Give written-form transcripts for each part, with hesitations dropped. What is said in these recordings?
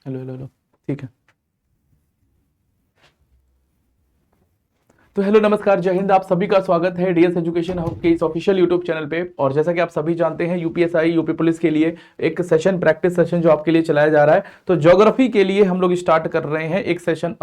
Hello hello hello, ठीक है। तो हेलो नमस्कार, जय हिंद। आप सभी का स्वागत है डीएस एजुकेशन हब के इस ऑफिशियल यूट्यूब चैनल पे। और जैसा कि आप सभी जानते हैं, यूपीएसआई यूपी पुलिस के लिए एक सेशन, प्रैक्टिस सेशन जो आपके लिए चलाया जा रहा है। तो ज्योग्राफी के लिए हम लोग स्टार्ट कर रहे हैं एक सेशन,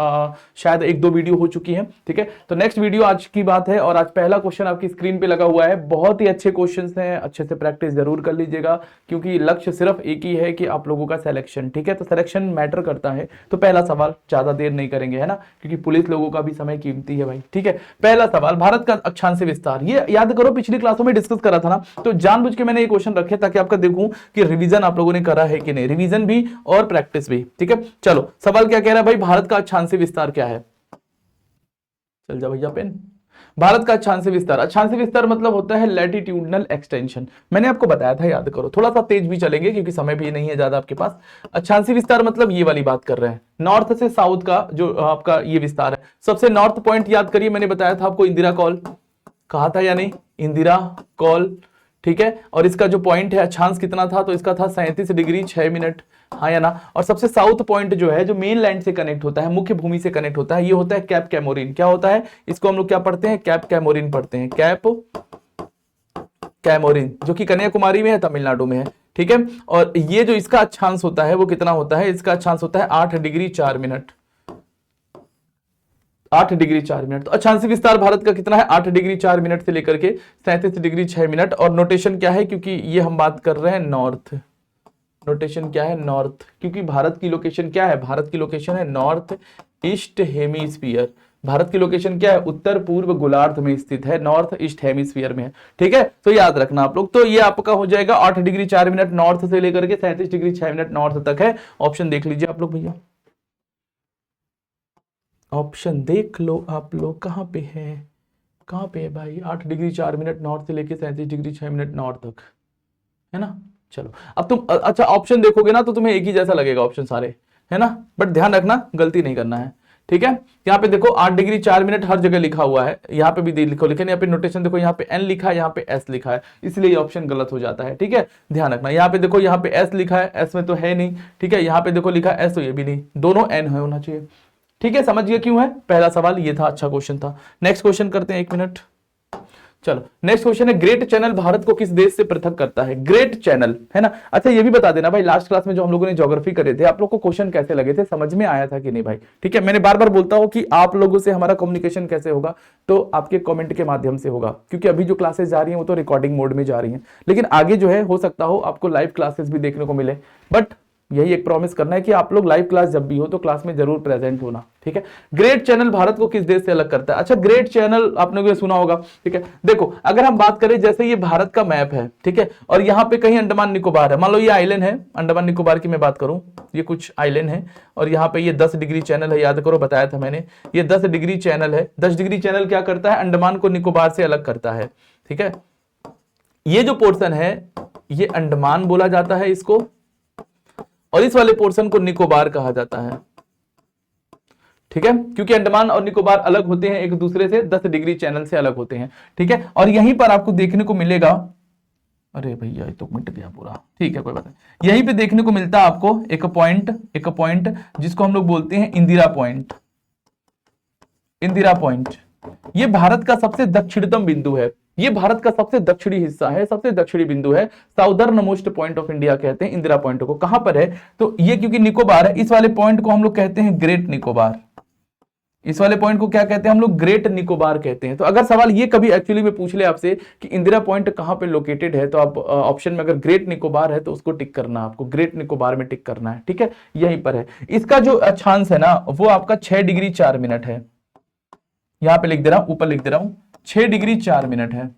शायद एक दो वीडियो हो चुकी है, ठीक है। तो नेक्स्ट वीडियो आज की बात है और आज पहला क्वेश्चन आपकी स्क्रीन पे लगा हुआ है। बहुत ही अच्छे क्वेश्चन हैं, अच्छे से प्रैक्टिस जरूर कर लीजिएगा, क्योंकि लक्ष्य सिर्फ एक ही है कि आप लोगों का सिलेक्शन, ठीक है। तो सिलेक्शन मैटर करता है। तो पहला सवाल, ज्यादा देर नहीं करेंगे, है ना, क्योंकि पुलिस लोगों का भी समय कीमती है भाई, ठीक है। पहला सवाल, भारत का अक्षांश विस्तार, ये याद करो पिछली क्लासों में डिस्कस करा था ना, तो जानबूझ के मैंने ये क्वेश्चन रखे ताकि आपका देखूं कि रिवीजन आप लोगों ने करा है कि नहीं, रिवीजन भी और प्रैक्टिस भी, ठीक है। चलो सवाल क्या कह रहा है भाई, भारत का अक्षांश विस्तार क्या है। चल जा भैया पेन। भारत का अक्षांश विस्तार, अक्षांश विस्तार मतलब होता है लैटिट्यूडनल एक्सटेंशन। मैंने आपको बताया था, याद करो, थोड़ा सा तेज भी चलेंगे क्योंकि समय भी नहीं है ज्यादा आपके पास। अक्षांशी विस्तार मतलब ये वाली बात कर रहे हैं, नॉर्थ से साउथ का जो आपका ये विस्तार है। सबसे नॉर्थ पॉइंट याद करिए, मैंने बताया था आपको इंदिरा कॉल, कहा था या नहीं, इंदिरा कॉल, ठीक है। और इसका जो पॉइंट है अक्षांश कितना था, तो इसका था 37 डिग्री 6 मिनट, हाँ या ना। और सबसे साउथ पॉइंट जो है, जो मेन लैंड से कनेक्ट होता है, मुख्य भूमि से कनेक्ट होता है, ये होता है कैप कैमोरिन। क्या होता है, इसको हम लोग क्या पढ़ते हैं, कैप कैमोरिन पढ़ते हैं, कैप कैमोरिन, जो कि कन्याकुमारी में है, तमिलनाडु में है, ठीक है। और ये जो इसका अक्षांश होता है वो कितना होता है, इसका अक्षांश होता है 8 डिग्री 4 मिनट, 8 डिग्री 4 मिनट। तो अक्षांशी विस्तार भारत का कितना है, 8 डिग्री 4 मिनट से लेकर के 37 डिग्री 6 मिनट। और नोटेशन क्या है, क्योंकि ये हम बात कर रहे हैं नॉर्थ, नोटेशन क्या है, नॉर्थ, क्योंकि भारत की लोकेशन क्या है, भारत की लोकेशन है नॉर्थ ईस्ट हेमीस्फीयर। भारत की लोकेशन क्या है, उत्तर पूर्व गोलार्ध में स्थित है, नॉर्थ ईस्ट हेमीस्फीयर में है, ठीक है। तो याद रखना आप लोग। तो ये आपका हो जाएगा 8 डिग्री 4 मिनट नॉर्थ से लेकर के 37 डिग्री 6 मिनट नॉर्थ तक है। ऑप्शन देख लीजिए आप लोग भैया, ऑप्शन देख लो आप लोग, कहां पे है, कहां पे है भाई, 8 डिग्री 4 मिनट नॉर्थ से लेके 37 डिग्री 6 मिनट नॉर्थ तक, है ना। चलो अब तुम अच्छा ऑप्शन देखोगे ना तो तुम्हें एक ही जैसा लगेगा ऑप्शन सारे, है ना, बट ध्यान रखना गलती नहीं करना है, ठीक है। यहाँ पे देखो 8 डिग्री 4 मिनट हर जगह लिखा हुआ है, यहाँ पे भी लिखो, लेकिन यहाँ पे नोटेशन देखो, यहाँ पे एन लिखा है, यहाँ पे एस लिखा है, इसलिए ये ऑप्शन गलत हो जाता है, ठीक है। ध्यान रखना, यहाँ पे देखो, यहाँ पे एस लिखा है, एस में तो है नहीं, ठीक है। यहाँ पे देखो लिखा है एस, तो ये भी नहीं, दोनों एन है होना चाहिए, ठीक है। समझ गया क्यों है। पहला सवाल ये था, अच्छा क्वेश्चन था। नेक्स्ट क्वेश्चन करते हैं, एक मिनट। चलो नेक्स्ट क्वेश्चन है, ग्रेट चैनल भारत को किस देश से पृथक करता है, ग्रेट चैनल, है ना। अच्छा ये भी बता देना भाई, लास्ट क्लास में जो हम लोगों ने ज्योग्राफी करे थे, आप लोग को क्वेश्चन कैसे लगे थे, समझ में आया था कि नहीं भाई, ठीक है। मैंने बार बार बोलता हूं कि आप लोगों से हमारा कम्युनिकेशन कैसे होगा, तो आपके कमेंट के माध्यम से होगा, क्योंकि अभी जो क्लासेस जा रही हैं वो तो रिकॉर्डिंग मोड में जा रही हैं, लेकिन आगे जो है हो सकता हो आपको लाइव क्लासेस भी देखने को मिले। बट यही एक प्रॉमिस करना है कि आप लोग लाइव क्लास जब भी हो तो क्लास में जरूर प्रेजेंट होना, ठीक है। ग्रेट चैनल भारत को किस देश से अलग करता है। अच्छा ग्रेट चैनल आपने को सुना होगा, ठीक है। देखो अगर हम बात करें, जैसे ये भारत का मैप है, ठीक है, और यहाँ पे कहीं अंडमान निकोबार है, मान लो ये आइलैंड है, अंडमान निकोबार की मैं बात करूं, ये कुछ आइलैंड है, और यहाँ पे ये 10 डिग्री चैनल है, याद करो बताया था मैंने, ये 10 डिग्री चैनल है। 10 डिग्री चैनल क्या करता है, अंडमान को निकोबार से अलग करता है, ठीक है। ये जो पोर्शन है ये अंडमान बोला जाता है इसको, और इस वाले पोर्शन को निकोबार कहा जाता है, ठीक है, क्योंकि अंडमान और निकोबार अलग होते हैं एक दूसरे से, 10 डिग्री चैनल से अलग होते हैं, ठीक है। और यहीं पर आपको देखने को मिलेगा, अरे भैया ये तो मिट गया पूरा, ठीक है कोई बात नहीं, यहीं पे देखने को मिलता है आपको एक पॉइंट जिसको हम लोग बोलते हैं इंदिरा पॉइंट, इंदिरा पॉइंट। ये भारत का सबसे दक्षिणतम बिंदु है, ये भारत का सबसे दक्षिणी हिस्सा है, सबसे दक्षिणी बिंदु है, southern most point of India कहते हैं इंदिरा पॉइंट को। कहां पर है, तो ये क्योंकि निकोबार है, इस वाले पॉइंट को हम लोग कहते हैं ग्रेट निकोबार, इस वाले पॉइंट को क्या कहते हैं हम लोग, ग्रेट निकोबार कहते हैं। तो अगर सवाल ये कभी एक्चुअली में पूछ ले आपसे कि इंदिरा पॉइंट कहां पे लोकेटेड है, तो आप ऑप्शन में अगर ग्रेट निकोबार है तो उसको टिक करना, आपको ग्रेट निकोबार में टिक करना है, ठीक है, यहीं पर है। इसका जो अक्षांश है ना वो आपका 6 डिग्री 4 मिनट है, यहां पे लिख दे रहा हूं, ऊपर लिख दे रहा हूं, 6 डिग्री 4 मिनट है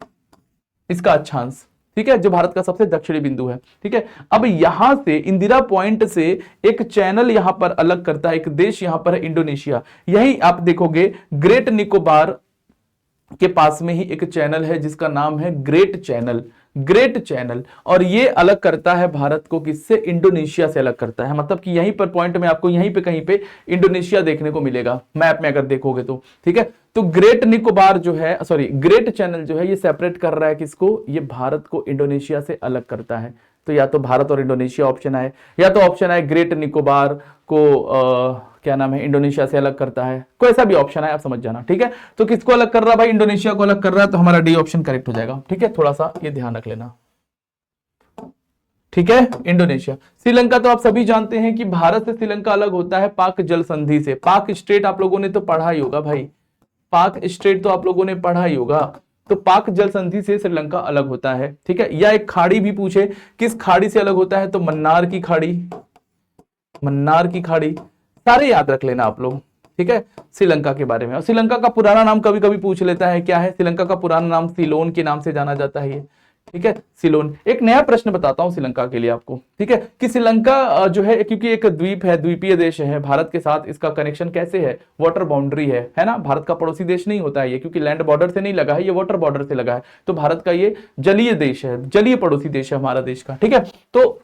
इसका अक्षांश, ठीक है, जो भारत का सबसे दक्षिणी बिंदु है, ठीक है। अब यहां से इंदिरा पॉइंट से एक चैनल यहां पर अलग करता है, एक देश यहां पर है इंडोनेशिया। यही आप देखोगे ग्रेट निकोबार के पास में ही एक चैनल है जिसका नाम है ग्रेट चैनल, ग्रेट चैनल, और ये अलग करता है भारत को किससे, इंडोनेशिया से अलग करता है। मतलब कि यहीं पर पॉइंट में आपको यहीं पे कहीं पे इंडोनेशिया देखने को मिलेगा मैप में अगर देखोगे तो, ठीक है। तो ग्रेट निकोबार जो है, सॉरी ग्रेट चैनल जो है ये सेपरेट कर रहा है किसको, ये भारत को इंडोनेशिया से अलग करता है। तो या तो भारत और इंडोनेशिया ऑप्शन आए, या तो ऑप्शन आए ग्रेट निकोबार को क्या नाम है इंडोनेशिया से अलग करता है, कोई ऐसा भी ऑप्शन है, आप समझ जाना, ठीक है। तो किसको अलग कर रहा है भाई, इंडोनेशिया को अलग कर रहा है, तो हमारा डी ऑप्शन करेक्ट हो जाएगा, ठीक है। थोड़ा सा ये ध्यान रख लेना, ठीक है। इंडोनेशिया। श्रीलंका तो आप सभी जानते हैं कि भारत से श्रीलंका अलग होता है पाक जल संधि से। पाक स्ट्रेट आप लोगों ने तो पढ़ा ही होगा भाई, पाक स्ट्रेट तो आप लोगों ने पढ़ा ही होगा। तो पाक जल संधि से श्रीलंका अलग होता है, ठीक है। या एक खाड़ी भी पूछे किस खाड़ी से अलग होता है, तो मन्नार की खाड़ी, मन्नार की खाड़ी, सारे याद रख लेना आप लोग, ठीक है, श्रीलंका के बारे में। और श्रीलंका का पुराना नाम कभी कभी पूछ लेता है, क्या है श्रीलंका का पुराना नाम, सिलोन के नाम से जाना जाता है ये, ठीक है, सिलोन। एक नया प्रश्न बताता हूं श्रीलंका के लिए आपको, ठीक है, कि श्रीलंका जो है क्योंकि एक द्वीप है, द्वीपीय देश है भारत के साथ, इसका कनेक्शन कैसे है, वाटर बाउंड्री है ना, भारत का पड़ोसी देश नहीं होता है ये, क्योंकि लैंड बॉर्डर से नहीं लगा है, ये वाटर बॉर्डर से लगा है। तो भारत का ये जलीय देश है, जलीय पड़ोसी देश है हमारा देश का, ठीक है। तो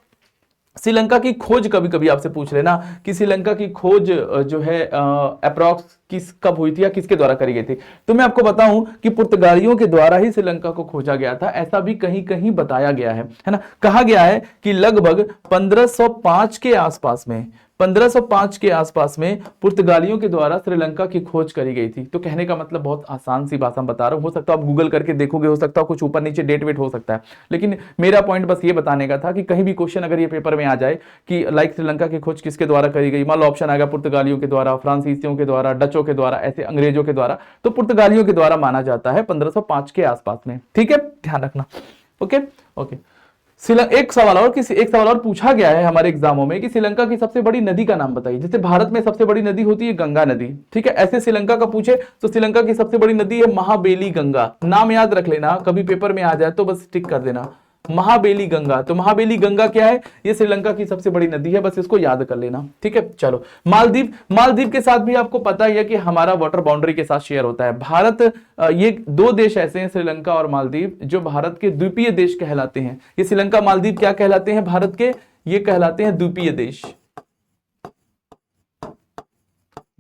श्रीलंका की खोज कभी कभी आपसे पूछ लेना कि श्रीलंका की खोज जो है अप्रॉक्स किस कब हुई थी या किसके द्वारा करी गई थी। तो मैं आपको बताऊं कि पुर्तगालियों के द्वारा ही श्रीलंका को खोजा गया था, ऐसा भी कहीं कहीं बताया गया है ना। कहा गया है कि लगभग 1505 के आसपास में, 1505 के आसपास में पुर्तगालियों के द्वारा श्रीलंका की खोज करी गई थी। तो कहने का मतलब बहुत आसान सी भाषा में बता रहा हूं, हो सकता है आप गूगल करके देखोगे, हो सकता है कुछ ऊपर नीचे डेट वेट हो सकता है, लेकिन मेरा पॉइंट बस ये बताने का था कि कहीं भी क्वेश्चन अगर ये पेपर में आ जाए कि लाइक श्रीलंका की खोज किसके द्वारा करी गई, मान लो ऑप्शन आएगा पुर्तगालियों के द्वारा, फ्रांसीसियों के द्वारा, डचों के द्वारा, ऐसे अंग्रेजों के द्वारा, तो पुर्तगालियों के द्वारा माना जाता है 1505 के आसपास में, ठीक है, ध्यान रखना। Okay okay. एक सवाल और पूछा गया है हमारे एग्जामों में कि श्रीलंका की सबसे बड़ी नदी का नाम बताइए। जैसे भारत में सबसे बड़ी नदी होती है गंगा नदी, ठीक है, ऐसे श्रीलंका का पूछे तो श्रीलंका की सबसे बड़ी नदी है महाबेली गंगा। नाम याद रख लेना, कभी पेपर में आ जाए तो बस टिक कर देना महाबेली गंगा। तो महाबेली गंगा क्या है, ये श्रीलंका की सबसे बड़ी नदी है, बस इसको याद कर लेना, ठीक है। चलो मालदीव, मालदीव के साथ भी आपको पता ही है कि हमारा वाटर बाउंड्री के साथ शेयर होता है भारत। ये दो देश ऐसे हैं श्रीलंका और मालदीव जो भारत के द्वीपीय देश कहलाते हैं। ये श्रीलंका मालदीव क्या कहलाते हैं भारत के, ये कहलाते हैं द्वीपीय देश।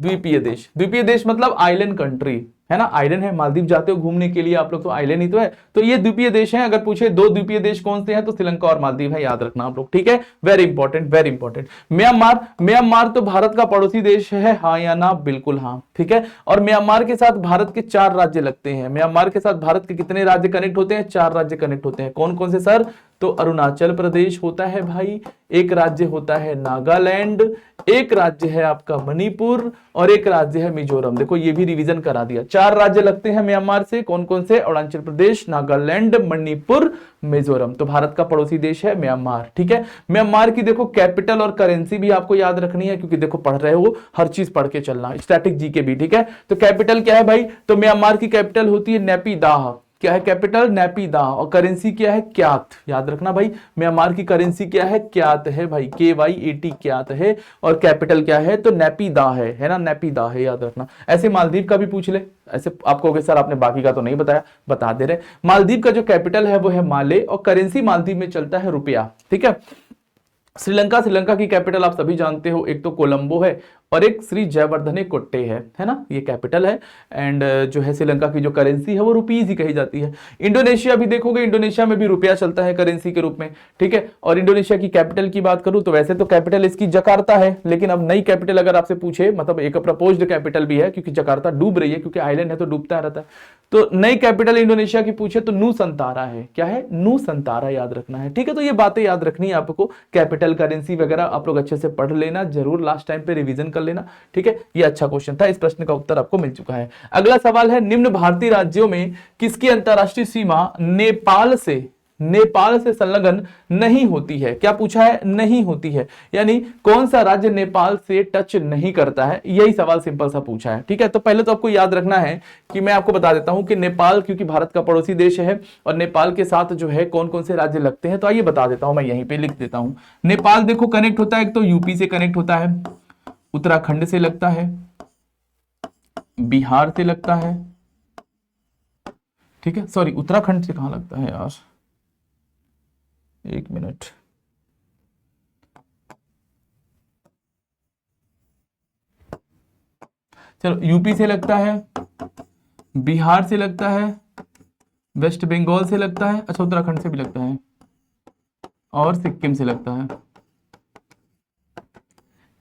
द्वीपीय देश, द्वीपीय देश मतलब आइलैंड कंट्री है ना, आइलैंड है। मालदीव जाते हो घूमने के लिए आप लोग तो आइलैंड ही तो है। तो ये द्वीपीय देश हैं। अगर पूछे दो द्वीपीय देश कौन से हैं तो श्रीलंका और मालदीव है, याद रखना आप लोग, ठीक है। Very important, very important. Myanmar, Myanmar तो भारत का पड़ोसी देश है, हाँ या ना, बिल्कुल हाँ, ठीक है। और म्यांमार के साथ भारत के 4 राज्य लगते हैं। म्यांमार के साथ भारत के कितने राज्य कनेक्ट होते हैं, 4 राज्य कनेक्ट होते हैं। कौन कौन से सर, तो अरुणाचल प्रदेश होता है भाई, एक राज्य होता है नागालैंड, एक राज्य है आपका मणिपुर और एक राज्य है मिजोरम। देखो ये भी रिवीजन करा दिया, 4 राज्य लगते हैं म्यांमार से, कौन कौन से, अरुणाचल प्रदेश, नागालैंड, मणिपुर, मिजोरम। तो भारत का पड़ोसी देश है म्यांमार, ठीक है। म्यांमार की देखो कैपिटल और करेंसी भी आपको याद रखनी है, क्योंकि देखो पढ़ रहे हो, हर चीज पढ़ के चलना, स्टैटिक जी के भी, ठीक है। तो कैपिटल क्या है भाई, तो म्यांमार की कैपिटल होती है नेपिदाह। क्या है कैपिटल, नेपिदाह। और करेंसी क्या है, क्यात, याद रखना भाई। म्यांमार की करेंसी क्या है, क्यात है भाई, KYAT क्यात है। और कैपिटल क्या है, तो नेपिदाह है ना, नेपिदाह है, याद रखना। ऐसे मालदीव का भी पूछ ले, ऐसे आपको कहोगे सर आपने बाकी का तो नहीं बताया, बता दे रहे। मालदीव का जो कैपिटल है वो है माले और करेंसी मालदीव में चलता है रुपया, ठीक है। श्रीलंका, श्रीलंका की कैपिटल आप सभी जानते हो, एक तो कोलंबो है और एक श्री जयवर्धने कोट्टे है ना, ये कैपिटल है। एंड जो है श्रीलंका की जो करेंसी है वो रुपीज ही कही जाती है। इंडोनेशिया भी देखोगे, इंडोनेशिया में भी रुपया चलता है करेंसी के रूप में, ठीक है। और इंडोनेशिया की कैपिटल की बात करूं तो वैसे तो कैपिटल इसकी जकार्ता है, लेकिन अब नई कैपिटल अगर आपसे पूछे, मतलब एक प्रपोज्ड कैपिटल भी है, क्योंकि जकार्ता डूब रही है, क्योंकि आइलैंड है तो डूबता रहता है। तो नई कैपिटल इंडोनेशिया की पूछे तो नूसंतारा है। क्या है, नूसंतारा, याद रखना है, ठीक है। तो ये बातें याद रखनी है आपको, कैपिटल, करेंसी वगैरह आप लोग अच्छे से पढ़ लेना, जरूर लास्ट टाइम पे रिवीजन कर लेना, ठीक है। ये अच्छा क्वेश्चन था, इस प्रश्न का उत्तर आपको मिल चुका है। अगला सवाल है, निम्न भारतीय राज्यों में किसकी अंतरराष्ट्रीय सीमा नेपाल से संलग्न नहीं होती है। क्या पूछा है, नहीं होती है, यानी कौन सा राज्य नेपाल से टच नहीं करता है, यही सवाल सिंपल सा पूछा है, ठीक है। तो पहले तो आपको याद रखना है कि मैं आपको बता देता हूं कि नेपाल क्योंकि भारत का पड़ोसी देश है और नेपाल के साथ जो है कौन कौन से राज्य लगते हैं, तो आइए बता देता हूं, मैं यहीं पे लिख देता हूं। नेपाल देखो कनेक्ट होता है, एक तो यूपी से कनेक्ट होता है, उत्तराखंड से लगता है, बिहार से लगता है, ठीक है। सॉरी, उत्तराखंड से कहां लगता है यार, एक मिनट, चलो यूपी से लगता है, बिहार से लगता है, वेस्ट बंगाल से लगता है, अच्छा उत्तराखंड से भी लगता है, और सिक्किम से लगता है,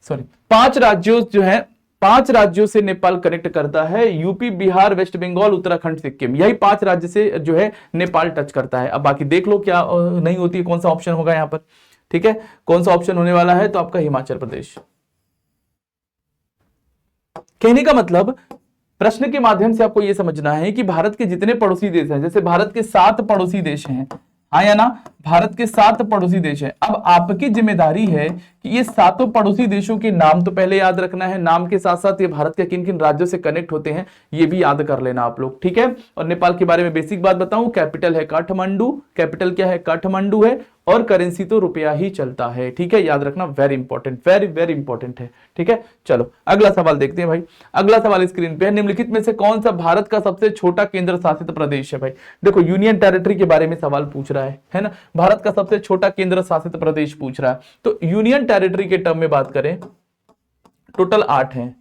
सॉरी 5 राज्यों जो है, 5 राज्यों से नेपाल कनेक्ट करता है, यूपी, बिहार, वेस्ट बंगाल, उत्तराखंड, सिक्किम, यही 5 राज्य से जो है नेपाल टच करता है। अब बाकी देख लो क्या नहीं होती है, कौन सा ऑप्शन होगा यहाँ पर, ठीक है, कौन सा ऑप्शन होने वाला है, तो आपका हिमाचल प्रदेश। कहने का मतलब प्रश्न के माध्यम से आपको यह समझना है कि भारत के जितने पड़ोसी देश हैं, जैसे भारत के 7 पड़ोसी देश हैं, हाँ या ना, भारत के 7 पड़ोसी देश हैं। अब आपकी जिम्मेदारी है कि ये 7 पड़ोसी देशों के नाम तो पहले याद रखना है, नाम के साथ साथ ये भारत के किन किन राज्यों से कनेक्ट होते हैं ये भी याद कर लेना आप लोग, ठीक है। और नेपाल के बारे में बेसिक बात बताऊं, कैपिटल है काठमांडू, कैपिटल क्या है, काठमांडू है, और करेंसी तो रुपया ही चलता है, ठीक है, याद रखना, very important, very very important है, ठीक है। चलो अगला सवाल देखते हैं भाई। अगला सवाल स्क्रीन पे है, निम्नलिखित में से कौन सा भारत का सबसे छोटा केंद्र शासित प्रदेश है। भाई देखो यूनियन टेरिटरी के बारे में सवाल पूछ रहा है ना, भारत का सबसे छोटा केंद्र शासित प्रदेश पूछ रहा है। तो यूनियन टेरिटरी के टर्म में बात करें, टोटल 8 है।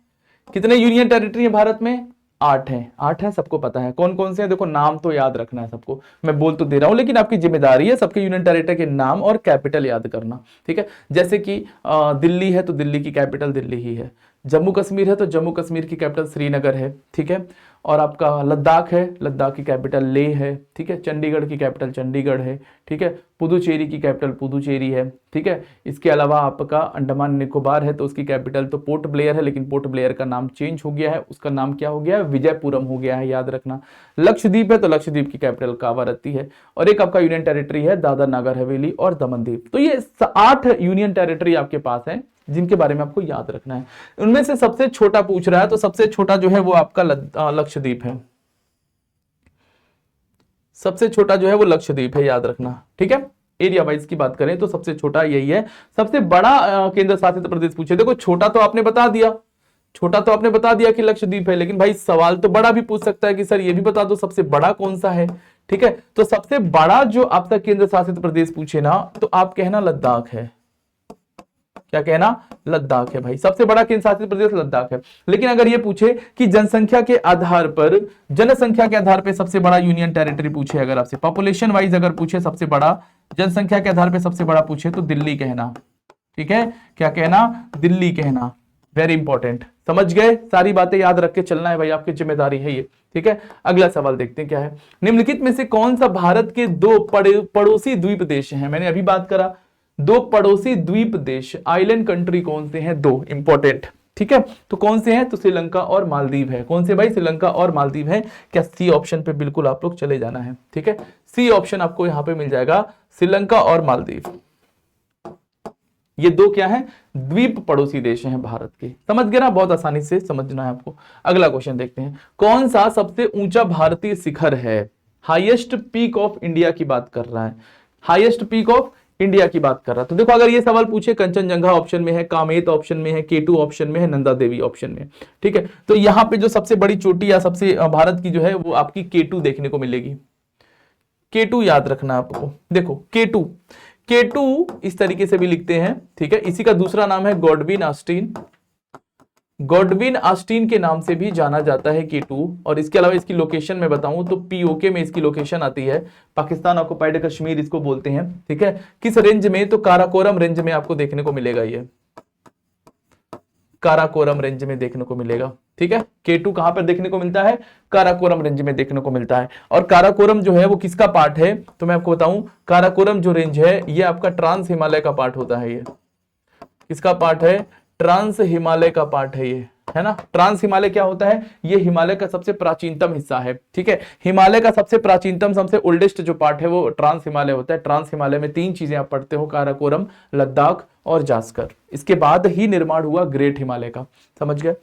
कितने यूनियन टेरिटरी है भारत में, 8 हैं, 8 हैं, सबको पता है कौन कौन से हैं, देखो नाम तो याद रखना है सबको, मैं बोल तो दे रहा हूं लेकिन आपकी जिम्मेदारी है सबके यूनियन टेरिटरी के नाम और कैपिटल याद करना, ठीक है। जैसे कि दिल्ली है तो दिल्ली की कैपिटल दिल्ली ही है, जम्मू कश्मीर है तो जम्मू कश्मीर की कैपिटल श्रीनगर है, ठीक है। और आपका लद्दाख है, लद्दाख की कैपिटल लेह है, ठीक है। चंडीगढ़ की कैपिटल चंडीगढ़ है, ठीक है। पुदुचेरी की कैपिटल पुदुचेरी है, ठीक है। इसके अलावा आपका अंडमान निकोबार है तो उसकी कैपिटल तो पोर्ट ब्लेयर है, लेकिन पोर्ट ब्लेयर का नाम चेंज हो गया है, उसका नाम क्या हो गया है, विजयपुरम हो गया है, याद रखना। लक्षद्वीप है तो लक्षद्वीप की कैपिटल कावारत्ती है, और एक आपका यूनियन टेरिटरी है दादर नागर हवेली और दमन दीव। तो ये 8 यूनियन टेरिटरी आपके पास है जिनके बारे में आपको याद रखना है। उनमें से सबसे छोटा पूछ रहा है तो सबसे छोटा जो है वो आपका लक्षद्वीप है, सबसे छोटा जो है वो लक्षद्वीप है, याद रखना, ठीक है। एरिया वाइज की बात करें तो सबसे छोटा यही है। सबसे बड़ा केंद्र शासित प्रदेश पूछे, देखो छोटा तो आपने बता दिया, छोटा तो आपने बता दिया कि लक्षद्वीप है, लेकिन भाई सवाल तो बड़ा भी पूछ सकता है कि सर ये भी बता दो सबसे बड़ा कौन सा है, ठीक है। तो सबसे बड़ा जो आपका केंद्र शासित प्रदेश पूछे ना तो आप कहना लद्दाख है, क्या कहना, लद्दाख है भाई, सबसे बड़ा केंद्र शासित प्रदेश लद्दाख है। लेकिन अगर ये पूछे कि जनसंख्या के आधार पर, जनसंख्या के आधार पर सबसे बड़ा यूनियन टेरिटरी पूछे, अगर आपसे पॉपुलेशन वाइज अगर पूछे सबसे बड़ा, जनसंख्या के आधार पर सबसे बड़ा पूछे तो दिल्ली कहना, ठीक है, क्या कहना, दिल्ली कहना, वेरी इंपॉर्टेंट। समझ गए, सारी बातें याद रख के चलना है भाई, आपकी जिम्मेदारी है ये, ठीक है। अगला सवाल देखते हैं क्या है, निम्नलिखित में से कौन सा भारत के 2 पड़ोसी द्वीप देश हैं। मैंने अभी बात करा 2 पड़ोसी द्वीप देश, आइलैंड कंट्री कौन से हैं, 2 इंपॉर्टेंट, ठीक है। तो कौन से हैं, तो श्रीलंका और मालदीव है। कौन से भाई, श्रीलंका और मालदीव है। क्या सी ऑप्शन पे बिल्कुल आप लोग चले जाना है, ठीक है। सी ऑप्शन आपको यहां पे मिल जाएगा, श्रीलंका और मालदीव, ये 2 क्या है, द्वीप पड़ोसी देश हैं भारत के। समझ गए ना, बहुत आसानी से समझना है आपको। अगला क्वेश्चन देखते हैं, कौन सा सबसे ऊंचा भारतीय शिखर है, हाईएस्ट पीक ऑफ इंडिया की बात कर रहा है, हाईएस्ट पीक ऑफ इंडिया की बात कर रहा है। तो देखो अगर ये सवाल पूछे, कंचनजंगा ऑप्शन में है, कामेत ऑप्शन में है, केटू ऑप्शन में है, नंदा देवी ऑप्शन में, ठीक है। तो यहां पे जो सबसे बड़ी चोटी या सबसे भारत की जो है वो आपकी केटू देखने को मिलेगी, केटू याद रखना आपको। देखो केटू, केटू इस तरीके से भी लिखते हैं, ठीक है। इसी का दूसरा नाम है गॉडविन ऑस्टिन, गॉडविन ऑस्टिन के नाम से भी जाना जाता है केटू। और इसके अलावा इसकी लोकेशन में बताऊं तो पीओके में इसकी लोकेशन आती है, पाकिस्तान ऑक्युपाइड कश्मीर इसको बोलते हैं, ठीक है। किस रेंज में, तो काराकोरम रेंज में आपको देखने को मिलेगा, ये काराकोरम रेंज में देखने को मिलेगा, ठीक है। केटू कहां पर देखने को मिलता है, काराकोरम रेंज में देखने को मिलता है। और काराकोरम जो है वो किसका पार्ट है, तो मैं आपको बताऊं, काराकोरम जो रेंज है ये आपका ट्रांस हिमालय का पार्ट होता है। ये किसका पार्ट है, ट्रांस हिमालय का पार्ट है ये, है ना। ट्रांस हिमालय क्या होता है, ये हिमालय का सबसे प्राचीनतम हिस्सा है, ठीक है। हिमालय का सबसे प्राचीनतम, सबसे ओल्डेस्ट जो पार्ट है वो ट्रांस हिमालय होता है। ट्रांस हिमालय में 3 चीजें आप पढ़ते हो, काराकोरम, लद्दाख और जास्कर। इसके बाद ही निर्माण हुआ ग्रेट हिमालय का, समझ गए।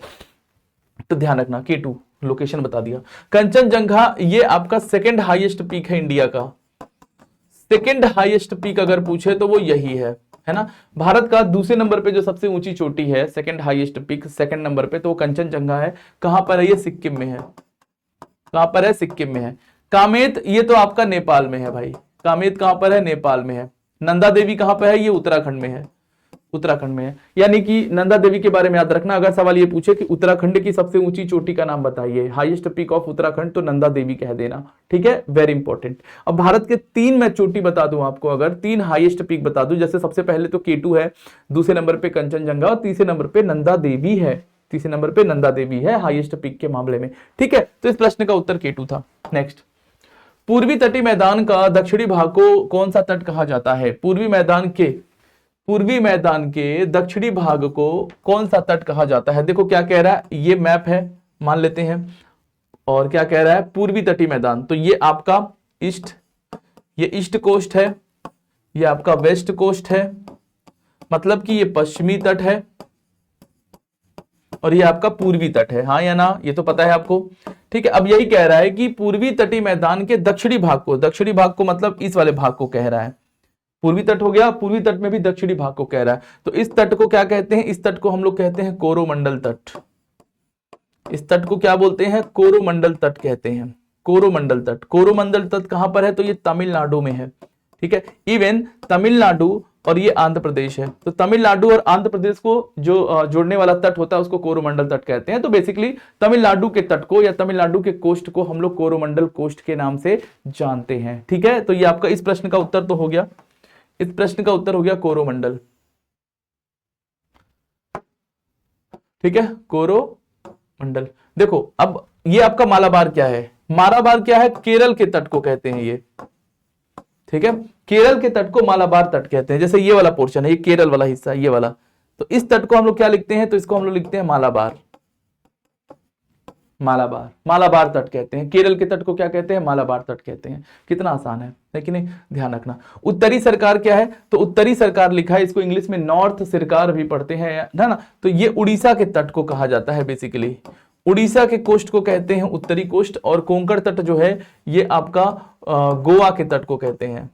तो ध्यान रखना, केटू लोकेशन बता दिया। कंचनजंगा ये आपका सेकंड हाईएस्ट पीक है इंडिया का, सेकंड हाईएस्ट पीक अगर पूछे तो वो यही है ना। भारत का दूसरे नंबर पे जो सबसे ऊंची चोटी है, second highest peak second number पे, तो वो कंचनजंगा है। कहां पर है ये, सिक्किम में है। कहां पर है, सिक्किम में है। कामेत ये तो आपका नेपाल में है भाई, कामेत कहां पर है, नेपाल में है। नंदा देवी कहां पर है, ये उत्तराखंड में है। उत्तराखंड में है। यानी कि नंदा देवी के बारे में याद रखना, अगर सवाल ये पूछे कि उत्तराखंड की सबसे ऊंची चोटी का नाम बताइए, हाईएस्ट पीक ऑफ उत्तराखंड, तो नंदा देवी कह देना, ठीक है, वेरी इंपॉर्टेंट। अब भारत के 3 मैं चोटी बता दूं आपको, अगर 3 हाईएस्ट पीक बता दूं, जैसे सबसे पहले तो K2 है, दूसरे नंबर पे कंचनजंगा और तीसरे नंबर पे नंदा देवी है, तीसरे नंबर पे नंदा देवी है हाईएस्ट पीक के मामले में, ठीक है। तो इस प्रश्न का उत्तर K2 था। नेक्स्ट, पूर्वी तटीय मैदान का दक्षिणी भाग को कौन सा तट कहा जाता है? पूर्वी मैदान के दक्षिणी भाग को कौन सा तट कहा जाता है? देखो क्या कह रहा है, ये मैप है मान लेते हैं, और क्या कह रहा है, पूर्वी तटीय मैदान, तो ये आपका ये ईस्ट कोस्ट है, ये आपका वेस्ट कोस्ट है, मतलब कि ये पश्चिमी तट है और ये आपका पूर्वी तट है, हाँ या ना, ये तो पता है आपको, ठीक है। अब यही कह रहा है कि पूर्वी तटीय मैदान के दक्षिणी भाग को मतलब इस वाले भाग को कह रहा है, पूर्वी तट हो गया, पूर्वी तट में भी दक्षिणी भाग को कह रहा है, तो इस तट को क्या कहते हैं? इस तट को हम लोग कहते हैं कोरोमंडल तट। इस तट को क्या बोलते हैं? कोरोमंडल तट कहते हैं, कोरोमंडल तट। कोरोमंडल तट कहां पर है? तो ये तमिलनाडु में है, ठीक है। इवन तमिलनाडु और ये आंध्र प्रदेश है, तो तमिलनाडु और आंध्र प्रदेश को जो जोड़ने वाला तट होता है उसको कोरोमंडल तट कहते हैं। तो बेसिकली तमिलनाडु के तट को या तमिलनाडु के कोस्ट को हम लोग कोरोमंडल कोस्ट के नाम से जानते हैं, ठीक है। तो ये आपका इस प्रश्न का उत्तर तो हो गया, इस प्रश्न का उत्तर हो गया कोरोमंडल, ठीक है, कोरोमंडल। देखो अब ये आपका मालाबार क्या है? मालाबार क्या है? केरल के तट को कहते हैं ये, ठीक है, केरल के तट को मालाबार तट कहते हैं। जैसे ये वाला पोर्शन है, ये केरल वाला हिस्सा, ये वाला, तो इस तट को हम लोग क्या लिखते हैं? तो इसको हम लोग लिखते हैं मालाबार, मालाबार तट कहते हैं। केरल के तट को क्या कहते हैं? मालाबार तट कहते हैं। कितना आसान है, लेकिन ध्यान रखना। उत्तरी सरकार क्या है? तो उत्तरी सरकार लिखा है, इसको इंग्लिश में नॉर्थ सरकार भी पढ़ते हैं, है ना। तो ये उड़ीसा के तट को कहा जाता है, बेसिकली उड़ीसा के कोस्ट को कहते हैं उत्तरी कोस्ट, और कोंकण तट जो है ये आपका गोवा के तट को कहते हैं,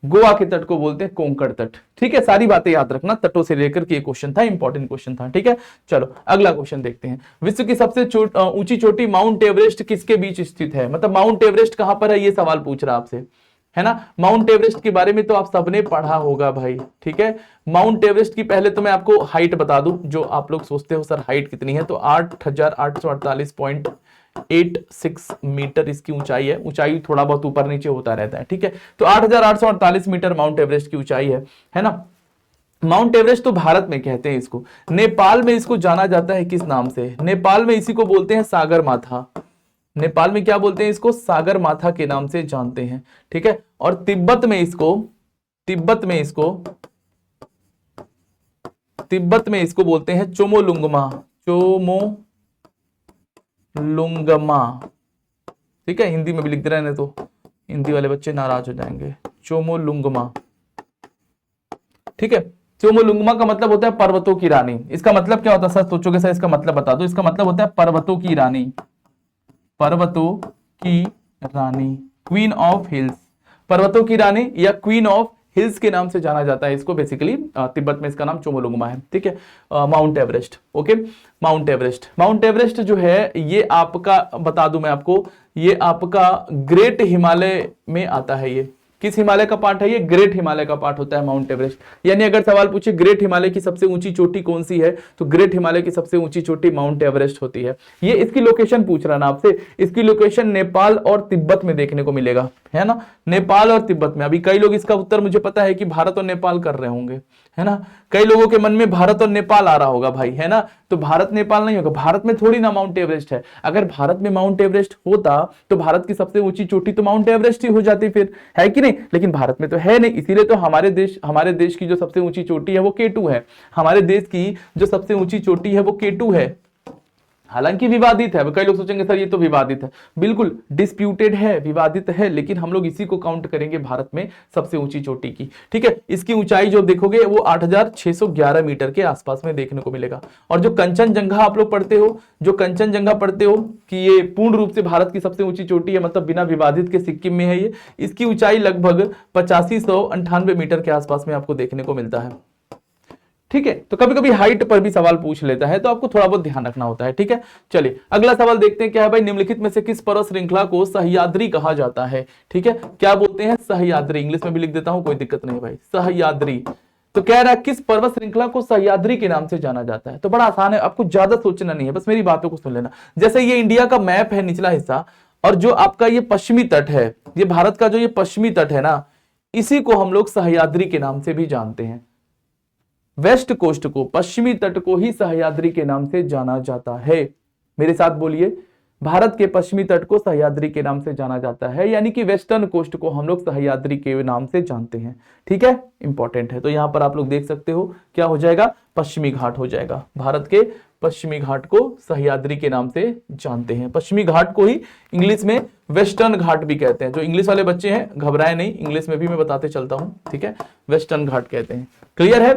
गोवा के तट को बोलते हैं कोंकण तट, ठीक है। सारी बातें याद रखना, तटों से लेकर के क्वेश्चन था, इंपॉर्टेंट क्वेश्चन था, ठीक है। चलो अगला क्वेश्चन देखते हैं। विश्व की सबसे ऊंची चोटी माउंट एवरेस्ट किसके बीच स्थित है? मतलब माउंट एवरेस्ट कहां पर है, ये सवाल पूछ रहा आपसे, है ना। माउंट एवरेस्ट के बारे में तो आप सबने पढ़ा होगा भाई, ठीक है। माउंट एवरेस्ट की पहले तो मैं आपको हाइट बता दूं, जो आप लोग सोचते हो सर हाइट कितनी है, तो 8,848.86 मीटर इसकी ऊंचाई है। ऊंचाई थोड़ा बहुत ऊपर नीचे होता रहता है, ठीक है। तो 8,848 मीटर माउंट एवरेस्ट की ऊंचाई है ना। माउंट एवरेस्ट तो भारत में कहते हैं इसको, नेपाल में इसको जाना जाता है किस नाम से? नेपाल में इसी को बोलते हैं सागर माथा, नेपाल में क्या बोलते हैं इसको? सागर माथा के नाम से जानते हैं, ठीक है। और तिब्बत में इसको बोलते हैं चोमोलुंगमा, ठीक है। हिंदी में भी लिख दे रहे हैं, तो हिंदी वाले बच्चे नाराज हो जाएंगे। चोमोलुंगमा, ठीक है। चोमोलुंगमा का मतलब होता है पर्वतों की रानी। इसका मतलब क्या होता है सर? सोचोगे सर इसका मतलब बता दो। इसका मतलब होता है पर्वतों की रानी, पर्वतों की रानी, क्वीन ऑफ हिल्स, पर्वतों की रानी या क्वीन ऑफ हिल्स के नाम से जाना जाता है इसको। बेसिकली तिब्बत में इसका नाम चोमोलुंगमा है, ठीक है। Mount Everest, okay. Mount Everest जो है ये आपका बता दूं मैं आपको, ये आपका ग्रेट हिमालय में आता है। ये किस हिमालय का पार्ट है? ये ग्रेट हिमालय का पार्ट होता है माउंट एवरेस्ट। यानी अगर सवाल पूछे ग्रेट हिमालय की सबसे ऊंची चोटी कौन सी है, तो ग्रेट हिमालय की सबसे ऊंची चोटी माउंट एवरेस्ट होती है। ये इसकी लोकेशन पूछ रहा ना आपसे, इसकी लोकेशन नेपाल और तिब्बत में देखने को मिलेगा, है ना, नेपाल और तिब्बत में। अभी कई लोग इसका उत्तर मुझे पता है कि भारत और नेपाल कर रहे होंगे, है ना। कई लोगों के मन में भारत और नेपाल आ रहा होगा भाई, है ना। तो भारत नेपाल नहीं होगा, भारत में थोड़ी ना माउंट एवरेस्ट है। अगर भारत में माउंट एवरेस्ट होता तो भारत की सबसे ऊंची चोटी तो माउंट एवरेस्ट ही हो जाती फिर, है कि नहीं। लेकिन भारत में तो है नहीं, इसीलिए तो हमारे देश की जो सबसे ऊंची चोटी है वो K2 है। हमारे देश की जो सबसे ऊंची चोटी है वो K2 है। हालांकि विवादित है, कई लोग सोचेंगे सर ये तो विवादित है, बिल्कुल डिस्प्यूटेड है, विवादित है, लेकिन हम लोग इसी को काउंट करेंगे भारत में सबसे ऊंची चोटी की, ठीक है। इसकी ऊंचाई जो देखोगे वो 8,611 मीटर के आसपास में देखने को मिलेगा। और जो कंचनजंगा आप लोग पढ़ते हो कि ये पूर्ण रूप से भारत की सबसे ऊंची चोटी है, मतलब बिना विवादित के सिक्किम में है ये। इसकी ऊंचाई लगभग 8598 मीटर के आसपास में आपको देखने को मिलता है, ठीक है। तो कभी कभी हाइट पर भी सवाल पूछ लेता है, तो आपको थोड़ा बहुत ध्यान रखना होता है, ठीक है। चलिए अगला सवाल देखते हैं क्या है भाई। निम्नलिखित में से किस पर्वत श्रृंखला को सह्याद्री कहा जाता है? ठीक है, क्या बोलते हैं? सह्याद्री। इंग्लिश में भी लिख देता हूं, कोई दिक्कत नहीं भाई, सह्याद्री। तो कह रहा है किस पर्वत श्रृंखला को सह्याद्री के नाम से जाना जाता है। तो बड़ा आसान है, आपको ज्यादा सोचना नहीं है, बस मेरी बातों को सुन लेना। जैसे ये इंडिया का मैप है निचला हिस्सा, और जो आपका ये पश्चिमी तट है, ये भारत का जो ये पश्चिमी तट है ना, इसी को हम लोग सह्याद्री के नाम से भी जानते हैं। वेस्ट कोस्ट को, पश्चिमी तट को ही सह्याद्री के नाम से जाना जाता है। मेरे साथ बोलिए, भारत के पश्चिमी तट को सह्याद्री के नाम से जाना जाता है, यानी कि वेस्टर्न कोस्ट को हम लोग सह्याद्री के नाम से जानते हैं। ठीक है, इंपॉर्टेंट है। तो यहां पर आप लोग देख सकते हो क्या हो जाएगा, पश्चिमी घाट हो जाएगा। भारत के पश्चिमी घाट को सह्याद्री के नाम से जानते हैं। पश्चिमी घाट को ही इंग्लिश में वेस्टर्न घाट भी कहते हैं। जो इंग्लिश वाले बच्चे हैं घबराए नहीं, इंग्लिश में भी मैं बताते चलता हूं। ठीक है, वेस्टर्न घाट कहते हैं। क्लियर है?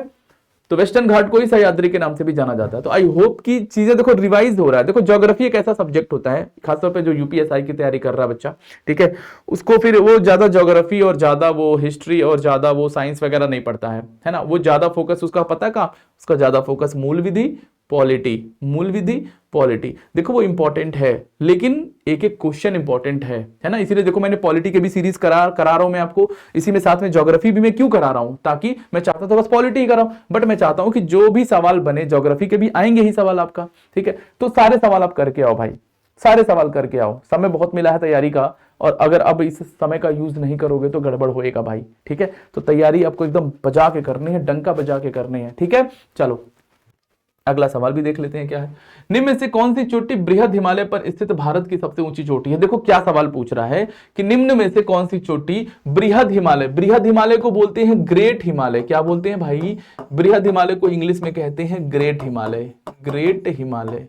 तो वेस्टर्न घाट को ही सह्याद्री के नाम से भी जाना जाता है। तो आई होप कि चीजें देखो रिवाइज हो रहा है। देखो ज्योग्राफी एक ऐसा सब्जेक्ट होता है, खासतौर पे जो यूपीएसआई की तैयारी कर रहा है बच्चा, ठीक है, उसको फिर वो ज्यादा ज्योग्राफी और ज्यादा वो हिस्ट्री और ज्यादा वो साइंस वगैरह नहीं पढ़ता है ना। वो ज्यादा फोकस उसका पता है कहाँ, उसका ज्यादा फोकस मूल विधि पॉलिटी, मूल विधि पॉलिटी। देखो वो इंपॉर्टेंट है, लेकिन एक एक क्वेश्चन इंपॉर्टेंट है ना। इसीलिए देखो मैंने पॉलिटी के भी सीरीज करा रहा हूं मैं आपको, इसी में साथ में ज्योग्राफी भी मैं क्यों करा रहा हूं, ताकि मैं चाहता था बस पॉलिटी ही कराऊं, बट मैं चाहता हूं कि जो भी सवाल बने, ज्योग्राफी के भी आएंगे ही सवाल आपका। ठीक है, तो सारे सवाल आप करके आओ भाई, सारे सवाल करके आओ। समय बहुत मिला है तैयारी का, और अगर अब इस समय का यूज नहीं करोगे तो गड़बड़ होएगा भाई। ठीक है, तो तैयारी आपको एकदम बजा के करनी है, डंका बजा के करनी है। ठीक है, चलो अगला सवाल भी देख लेते हैं क्या है। निम्न में से कौन सी चोटी बृहद हिमालय पर स्थित भारत की सबसे ऊंची चोटी है। देखो क्या सवाल पूछ रहा है कि निम्न में से कौन सी चोटी बृहद हिमालय, बृहद हिमालय को बोलते हैं ग्रेट हिमालय। क्या बोलते हैं भाई, बृहद हिमालय को इंग्लिश में कहते हैं ग्रेट हिमालय, ग्रेट हिमालय।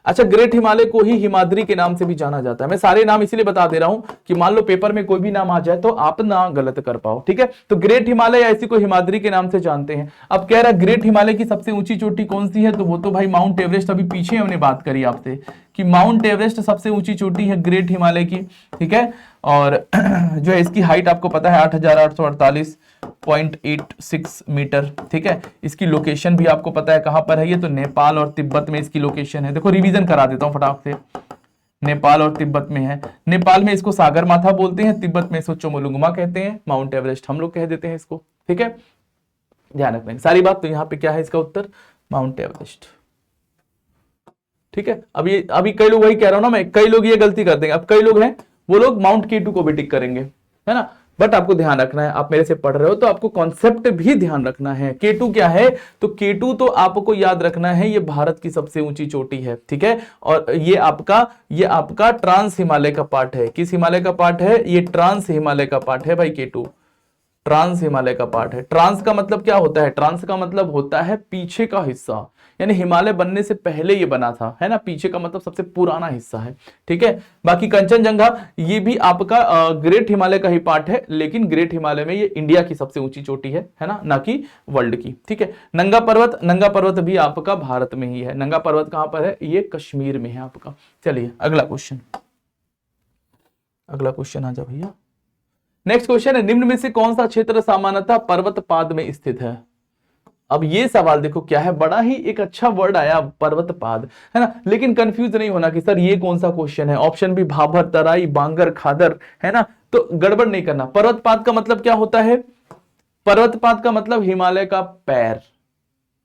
अच्छा, ग्रेट हिमालय को ही हिमाद्री के नाम से भी जाना जाता है। मैं सारे नाम इसलिए बता दे रहा हूं कि मान लो पेपर में कोई भी नाम आ जाए तो आप ना गलत कर पाओ। ठीक है, तो ग्रेट हिमालय ऐसी को हिमाद्री के नाम से जानते हैं। अब कह रहा है ग्रेट हिमालय की सबसे ऊंची चोटी कौन सी है, तो वो तो भाई माउंट एवरेस्ट। अभी पीछे हमने बात करी आपसे कि माउंट एवरेस्ट सबसे ऊंची चोटी है ग्रेट हिमालय की। ठीक है, और जो है इसकी हाइट आपको पता है 8,848.86 मीटर। ठीक है, इसकी लोकेशन भी आपको पता है कहां पर है, ये तो नेपाल और तिब्बत में इसकी लोकेशन है। देखो रिवीजन करा देता हूं फटाक से, नेपाल और तिब्बत में है। नेपाल में इसको सागर माथा बोलते हैं, तिब्बत में इसको चोमोलुंगमा कहते हैं, माउंट एवरेस्ट हम लोग कह देते हैं इसको। ठीक है, ध्यान रखना सारी बात। तो यहाँ पे क्या है इसका उत्तर, माउंट एवरेस्ट। ठीक है, अभी कई लोग, वही कह रहा हूं ना मैं, कई लोग ये गलती कर देंगे। अब कई लोग हैं वो लोग माउंट K2 को भी टिक करेंगे, है ना। बट आपको ध्यान रखना है, आप मेरे से पढ़ रहे हो तो आपको कॉन्सेप्ट भी ध्यान रखना है। K2 क्या है, तो K2 तो आपको याद रखना है, ये भारत की सबसे ऊंची चोटी है। ठीक है, और ये आपका ट्रांस हिमालय का पार्ट है। किस हिमालय का पार्ट है, ये ट्रांस हिमालय का पार्ट है भाई K2, ट्रांस हिमालय का पार्ट है। ट्रांस का मतलब क्या होता है, ट्रांस का मतलब होता है पीछे का हिस्सा, यानी हिमालय बनने से पहले ये बना था, है ना। पीछे का मतलब सबसे पुराना हिस्सा है। ठीक है, बाकी कंचनजंगा ये भी आपका ग्रेट हिमालय का ही पार्ट है, लेकिन ग्रेट हिमालय में ये इंडिया की सबसे ऊंची चोटी है ना कि वर्ल्ड की। ठीक है, नंगा पर्वत भी आपका भारत में ही है। नंगा पर्वत कहां पर है, ये कश्मीर में है आपका। चलिए अगला क्वेश्चन आ जाओ भैया। नेक्स्ट क्वेश्चन है, निम्न में से कौन सा क्षेत्र सामान्यतः पर्वत पाद में स्थित है। अब ये सवाल देखो क्या है, बड़ा ही एक अच्छा वर्ड आया पर्वत पाद, है ना। लेकिन कंफ्यूज नहीं होना कि सर ये कौन सा क्वेश्चन है। ऑप्शन भी भाभर, तराई, बांगर, खादर, है ना। तो गड़बड़ नहीं करना। पर्वत पाद का मतलब क्या होता है, पर्वत पाद का मतलब हिमालय का पैर,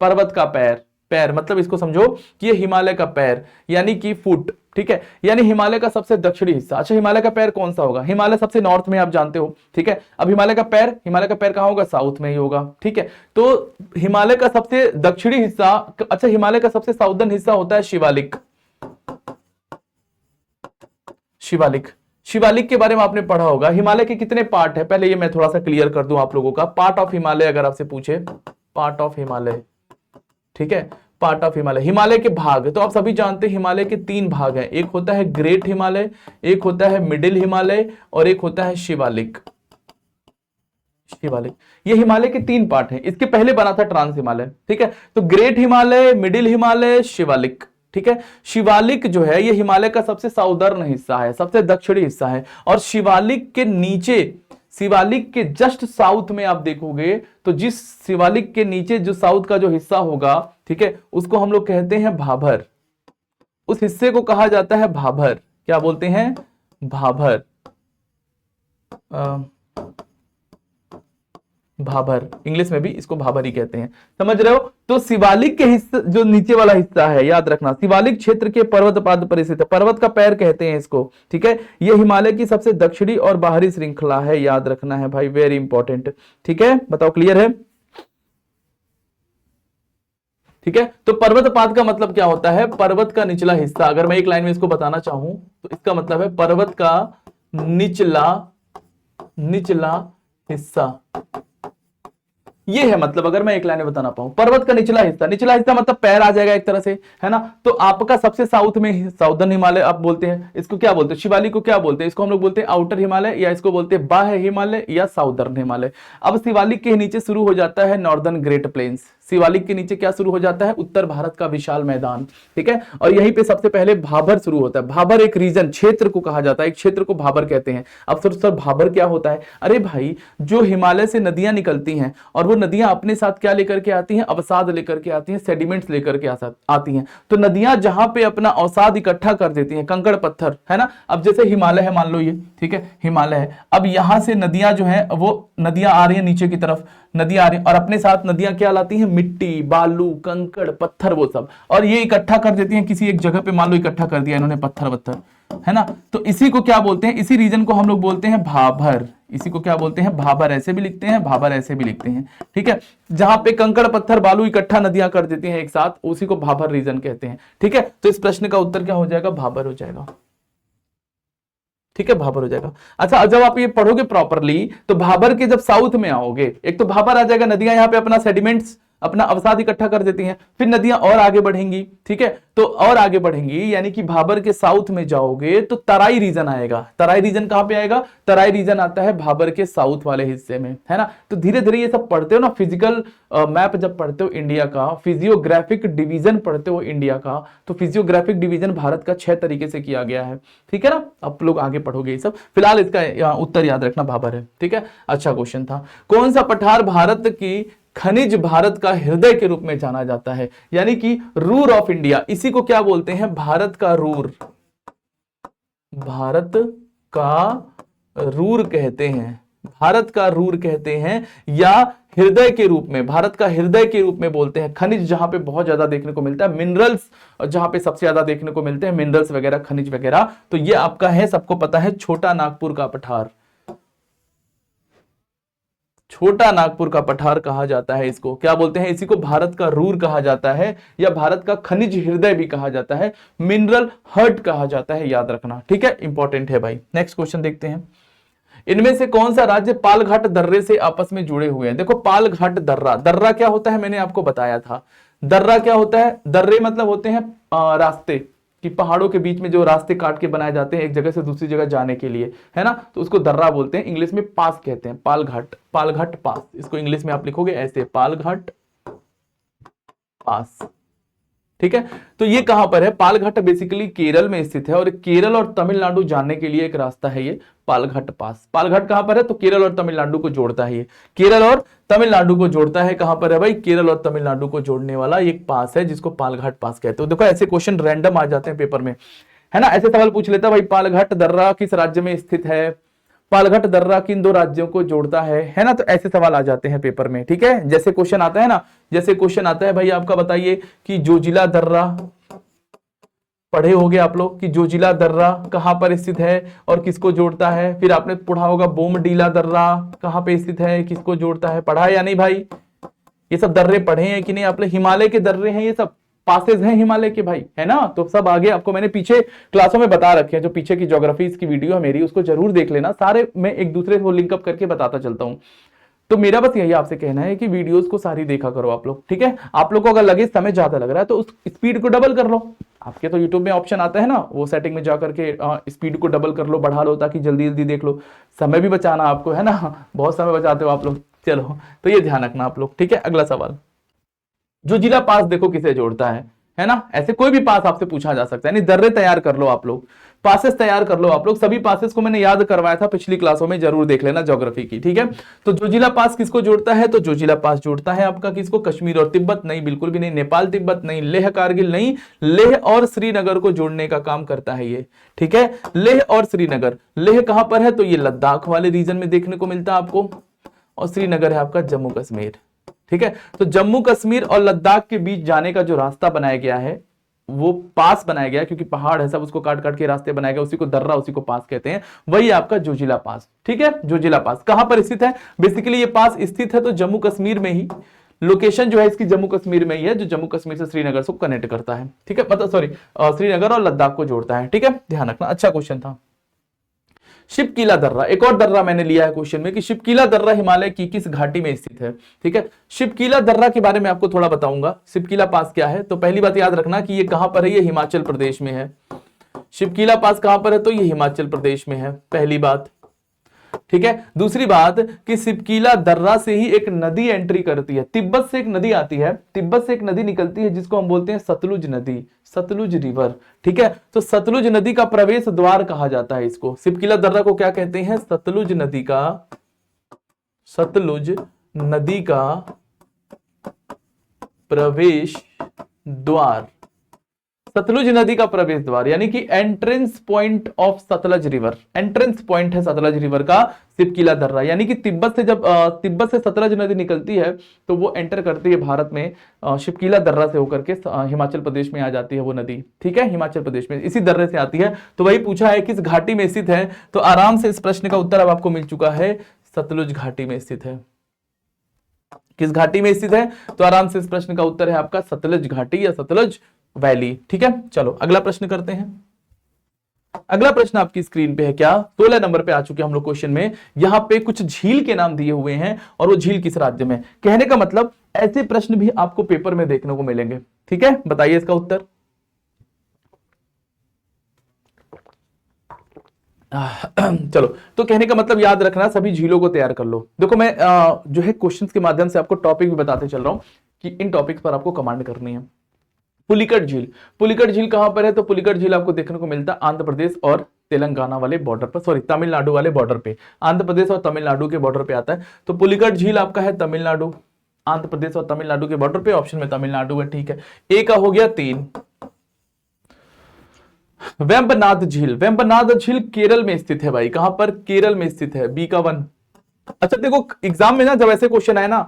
पर्वत का पैर, पैर मतलब इसको समझो कि ये हिमालय का पैर यानी कि फुट। ठीक है, यानी हिमालय का सबसे दक्षिणी हिस्सा। अच्छा, हिमालय का पैर कौन सा होगा, हिमालय सबसे नॉर्थ में आप जानते हो। ठीक है, अब हिमालय का पैर कहां होगा, साउथ में ही होगा। ठीक है, तो हिमालय का सबसे दक्षिणी हिस्सा, अच्छा हिमालय का सबसे साउदर्न हिस्सा होता है शिवालिक। शिवालिक के बारे में आपने पढ़ा होगा। हिमालय के कितने पार्ट है, पहले ये मैं थोड़ा सा क्लियर कर दूं आप लोगों का। पार्ट ऑफ हिमालय अगर आपसे पूछे, पार्ट ऑफ हिमालय, ठीक है, पार्ट ऑफ हिमालय, हिमालय के भाग तो आप सभी जानते हैं हिमालय के 3 भाग हैं। एक होता है ग्रेट हिमालय, एक होता है मिडिल हिमालय, और एक होता है शिवालिक। ये हिमालय के 3 पार्ट हैं। इसके पहले बना था ट्रांस हिमालय। ठीक है, तो ग्रेट हिमालय, मिडिल हिमालय, शिवालिक। ठीक है, शिवालिक जो है ये हिमालय का सबसे साउदर्न हिस्सा है, सबसे दक्षिणी हिस्सा है। और शिवालिक के नीचे, शिवालिक के जस्ट साउथ में आप देखोगे तो जिस शिवालिक के नीचे जो साउथ का जो हिस्सा होगा, ठीक है, उसको हम लोग कहते हैं भाभर। उस हिस्से को कहा जाता है भाभर। क्या बोलते हैं, भाभर। भाबर, इंग्लिश में भी इसको भाबर ही कहते हैं, समझ रहे हो। तो शिवालिक के हिस्से, जो नीचे वाला हिस्सा है, याद रखना, शिवालिक क्षेत्र के पर्वत पाद पर स्थित है, पर्वत का पैर कहते हैं इसको, ठीक है। ये हिमालय की सबसे दक्षिणी और बाहरी श्रृंखला है, याद रखना है भाई, वेरी इंपॉर्टेंट, ठीक है। बताओ क्लियर है, ठीक है। तो पर्वतपाद का मतलब क्या होता है, पर्वत का निचला हिस्सा। अगर मैं एक लाइन में इसको बताना चाहूं तो इसका मतलब है पर्वत का निचला निचला हिस्सा, ये है मतलब। अगर मैं एक लाइन में बताना पाऊं, पर्वत का निचला हिस्सा, निचला हिस्सा मतलब पैर आ जाएगा एक तरह से, है ना। तो आपका सबसे साउथ में साउदर्न हिमालय आप बोलते हैं, इसको क्या बोलते हैं, शिवालिक को क्या बोलते हैं, इसको हम लोग बोलते हैं आउटर हिमालय, या इसको बोलते हैं बाह्य हिमालय या साउदर्न हिमालय। अब शिवालिक के नीचे शुरू हो जाता है नॉर्दर्न ग्रेट प्लेन्स, शिवालिक के नीचे क्या शुरू हो जाता है, उत्तर भारत का विशाल मैदान, ठीक है। और यहीं पे सबसे पहले भाबर शुरू होता है। भाबर एक रीजन, क्षेत्र को कहा जाता है, एक क्षेत्र को भाबर कहते हैं। अब सर भाबर क्या होता है, अरे भाई जो हिमालय से नदियां निकलती हैं और वो नदियां अपने साथ क्या लेकर के आती हैं, अवसाद लेकर के आती हैं, सेडिमेंट्स लेकर के आती हैं। तो नदियां जहां पे अपना अवसाद इकट्ठा कर देती हैं, कंकड़ पत्थर, है ना। अब जैसे हिमालय है, मान लो ये, ठीक है, हिमालय है। अब यहां से नदियां जो है वो नदियां आ रही है नीचे की तरफ, नदियां आ रही हैं और अपने साथ नदियां क्या लाती हैं, मिट्टी, बालू, कंकड़, पत्थर, वो सब, और ये इकट्ठा कर देती हैं किसी एक जगह पे। मान लो इकट्ठा कर दिया इन्होंने पत्थर वत्थर, है ना। तो इसी को क्या बोलते हैं, इसी रीजन को हम लोग बोलते हैं भाबर। इसी को क्या बोलते हैं, भाबर, ऐसे भी लिखते हैं, भाबर ऐसे भी लिखते हैं, ठीक है। जहां पे कंकड़ पत्थर बालू इकट्ठा नदियां कर देती हैं एक साथ, उसी को भाबर रीजन कहते हैं, ठीक है। तो इस प्रश्न का उत्तर क्या हो जाएगा, भाबर हो जाएगा, ठीक है, भाबर हो जाएगा। अच्छा, जब आप ये पढ़ोगे प्रॉपरली तो भाबर के जब साउथ में आओगे, एक तो भाबर आ जाएगा, नदियां यहां पे अपना सेडिमेंट्स, अपना अवसाद इकट्ठा कर देती हैं, फिर नदियां और आगे बढ़ेंगी, ठीक है। तो और आगे बढ़ेंगी यानी कि भाबर के साउथ में जाओगे तो तराई रीजन आएगा। तराई रीजन कहां पे आएगा, तराई रीजन आता है भाबर के साउथ वाले हिस्से में, है ना। तो धीरे धीरे ये सब पढ़ते हो ना, फिजिकल मैप जब पढ़ते हो इंडिया का, फिजियोग्राफिक डिवीजन पढ़ते हो इंडिया का, तो फिजियोग्राफिक डिवीजन भारत का 6 तरीके से किया गया है, ठीक है ना। आप लोग आगे पढ़ोगे ये सब, फिलहाल इसका उत्तर याद रखना भाबर है, ठीक है। अच्छा क्वेश्चन था, कौन सा पठार भारत की खनिज भारत का हृदय के रूप में जाना जाता है, यानी कि रूर ऑफ इंडिया, इसी को क्या बोलते हैं, भारत का रूर, भारत का रूर कहते हैं, भारत का रूर कहते हैं, या हृदय के रूप में, भारत का हृदय के रूप में बोलते हैं। खनिज जहां पे बहुत ज्यादा देखने को मिलता है, मिनरल्स जहां पे सबसे ज्यादा देखने को मिलते हैं, मिनरल्स वगैरह, खनिज वगैरह, तो ये आपका है, सबको पता है, छोटा नागपुर का पठार। छोटा नागपुर का पठार कहा जाता है, इसको क्या बोलते हैं, इसी को भारत का रूर कहा जाता है, या भारत का खनिज हृदय भी कहा जाता है, मिनरल हर्ट कहा जाता है, याद रखना, ठीक है, इंपॉर्टेंट है भाई। नेक्स्ट क्वेश्चन देखते हैं, इनमें से कौन सा राज्य पालघाट दर्रे से आपस में जुड़े हुए हैं। देखो पालघाट दर्रा, दर्रा क्या होता है, मैंने आपको बताया था, दर्रा क्या होता है, दर्रे मतलब होते हैं रास्ते, कि पहाड़ों के बीच में जो रास्ते काट के बनाए जाते हैं एक जगह से दूसरी जगह जाने के लिए, है ना। तो उसको दर्रा बोलते हैं, इंग्लिश में पास कहते हैं, पालघाट, पालघाट पास, इसको इंग्लिश में आप लिखोगे ऐसे, पालघाट पास, ठीक है। तो ये कहां पर है, पालघाट बेसिकली केरल में स्थित है, और केरल और तमिलनाडु जाने के लिए एक रास्ता है ये पालघाट पास। पालघाट कहां पर है, तो केरल और तमिलनाडु को जोड़ता है, ये केरल और तमिलनाडु को जोड़ता है। कहां पर है भाई, केरल और तमिलनाडु को जोड़ने वाला एक पास है जिसको पालघाट पास कहते हो। देखो ऐसे क्वेश्चन रैंडम आ जाते हैं पेपर में, है ना। ऐसे सवाल पूछ लेता है भाई, पालघाट दर्रा किस राज्य में स्थित है, पालघाट दर्रा किन 2 राज्यों को जोड़ता है ना। तो ऐसे सवाल आ जाते हैं पेपर में, ठीक है। जैसे क्वेश्चन आता है ना, जैसे क्वेश्चन आता है भाई आपका, बताइए कि जोजिला दर्रा, पढ़े होंगे आप लोग कि जोजिला दर्रा कहां पर स्थित है और किसको जोड़ता है। फिर आपने पढ़ा होगा बोमडीला दर्रा कहां पे स्थित है, किसको जोड़ता है, पढ़ा है या नहीं भाई। ये सब दर्रे पढ़े हैं कि नहीं आप लोग, हिमालय के दर्रे हैं ये सब, पासेज हैं हिमालय के भाई, है ना। तो सब आगे आपको मैंने पीछे क्लासों में बता रखे हैं, जो पीछे की ज्योग्राफी की वीडियो है मेरी, उसको जरूर देख लेना, सारे मैं एक दूसरे को लिंकअप करके बताता चलता हूं। तो मेरा बस यही आपसे कहना है कि वीडियोस को सारी देखा करो आप लोग, ठीक है। आप लोग को अगर लगे समय ज्यादा लग रहा है तो उस स्पीड को डबल कर लो, आपके तो यूट्यूब में ऑप्शन आता है ना, वो सेटिंग में जाकर के स्पीड को डबल कर लो, बढ़ा लो, ताकि जल्दी जल्दी देख लो। समय भी बचाना आपको, है ना, बहुत समय बचाते हो आप लोग। चलो तो ये ध्यान रखना आप लोग, ठीक है। अगला सवाल, जोजिला पास देखो किसे जोड़ता है ना। ऐसे कोई भी पास आपसे पूछा जा सकता है, यानी दर्रे तैयार कर लो आप लोग, पासेस तैयार कर लो आप लोग। सभी पासेस को मैंने याद करवाया था पिछली क्लासों में, जरूर देख लेना ज्योग्राफी की, ठीक है। तो जोजिला पास किसको जोड़ता है, तो जोजिला पास जोड़ता है आपका किसको, कश्मीर और तिब्बत नहीं, बिल्कुल भी नहीं, नेपाल तिब्बत नहीं, लेह कारगिल नहीं, लेह और श्रीनगर को जोड़ने का काम करता है ये, ठीक है। लेह और श्रीनगर, लेह कहां पर है, तो ये लद्दाख वाले रीजन में देखने को मिलता है आपको, और श्रीनगर है आपका जम्मू कश्मीर। ठीक है, तो जम्मू कश्मीर और लद्दाख के बीच जाने का जो रास्ता बनाया गया है वो पास बनाया गया, क्योंकि पहाड़ है सब, उसको काट काट के रास्ते बनाया गया, उसी को दर्रा, उसी को पास कहते हैं, वही आपका जोजिला पास। ठीक है, जोजिला पास कहां पर स्थित है? बेसिकली ये पास स्थित है तो जम्मू कश्मीर में ही, लोकेशन जो है इसकी जम्मू कश्मीर में ही है, जो जम्मू कश्मीर से श्रीनगर से कनेक्ट करता है। ठीक है, मतलब सॉरी, श्रीनगर और लद्दाख को जोड़ता है। ठीक है, ध्यान रखना, अच्छा क्वेश्चन था। शिपकीला दर्रा, एक और दर्रा मैंने लिया है क्वेश्चन में कि शिपकीला दर्रा हिमालय की किस घाटी में स्थित है। ठीक है, शिपकीला दर्रा के बारे में आपको थोड़ा बताऊंगा। शिपकीला पास क्या है, तो पहली बात याद रखना कि ये कहां पर है, ये हिमाचल प्रदेश में है। शिपकीला पास कहां पर है, तो ये हिमाचल प्रदेश में है, पहली बात। ठीक है, दूसरी बात कि शिपकीला दर्रा से ही एक नदी एंट्री करती है, तिब्बत से एक नदी आती है, तिब्बत से एक नदी निकलती है जिसको हम बोलते हैं सतलुज नदी, सतलुज रिवर। ठीक है, तो सतलुज नदी का प्रवेश द्वार कहा जाता है इसको। शिपकीला दर्रा को क्या कहते हैं? सतलुज नदी का, सतलुज नदी का प्रवेश द्वार, सतलुज नदी का प्रवेश द्वार, यानी कि entrance point of Sutlej river, entrance point है सतलज रिवर का शिपकीला दर्रा। यानी कि तिब्बत से जब तिब्बत से सतलज नदी निकलती है तो वो एंटर करती है भारत में, शिपकीला दर्रा से होकर के हिमाचल प्रदेश में आ जाती है वो नदी। ठीक है, हिमाचल प्रदेश में इसी दर्रे से आती है। तो वही पूछा है किस घाटी में स्थित है, तो आराम से इस प्रश्न का उत्तर अब आपको मिल चुका है, सतलुज घाटी में स्थित है। किस घाटी में स्थित है, तो आराम से इस प्रश्न का उत्तर है आपका सतलज घाटी या सतलज वैली। ठीक है, चलो अगला प्रश्न करते हैं। अगला प्रश्न आपकी स्क्रीन पे है क्या, 16 नंबर पे आ चुके हम लोग क्वेश्चन में। यहां पे कुछ झील के नाम दिए हुए हैं और वो झील किस राज्य में। कहने का मतलब ऐसे प्रश्न भी आपको पेपर में देखने को मिलेंगे। ठीक है, बताइए इसका उत्तर। चलो, तो कहने का मतलब याद रखना, सभी झीलों को तैयार कर लो। देखो मैं जो है क्वेश्चंस के माध्यम से आपको टॉपिक भी बताते चल रहा हूं कि इन टॉपिक पर आपको कमांड करनी है। पुलिकट झील, पुलिकट झील कहां पर है, तो पुलिकट झील आपको देखने को मिलता है आंध्र प्रदेश और तेलंगाना वाले बॉर्डर पर, सॉरी तमिलनाडु वाले बॉर्डर पे, आंध्र प्रदेश और तमिलनाडु के बॉर्डर पे आता है। तो पुलिकट झील आपका है तमिलनाडु, आंध्र प्रदेश और तमिलनाडु के बॉर्डर पे, ऑप्शन में तमिलनाडु है। ठीक है, ए का हो गया 3। वेम्बनाथ झील, वेम्बनाथ झील केरल में स्थित है भाई, कहां पर, केरल में स्थित है, बी का 1। अच्छा देखो एग्जाम में ना जब ऐसे क्वेश्चन आए ना,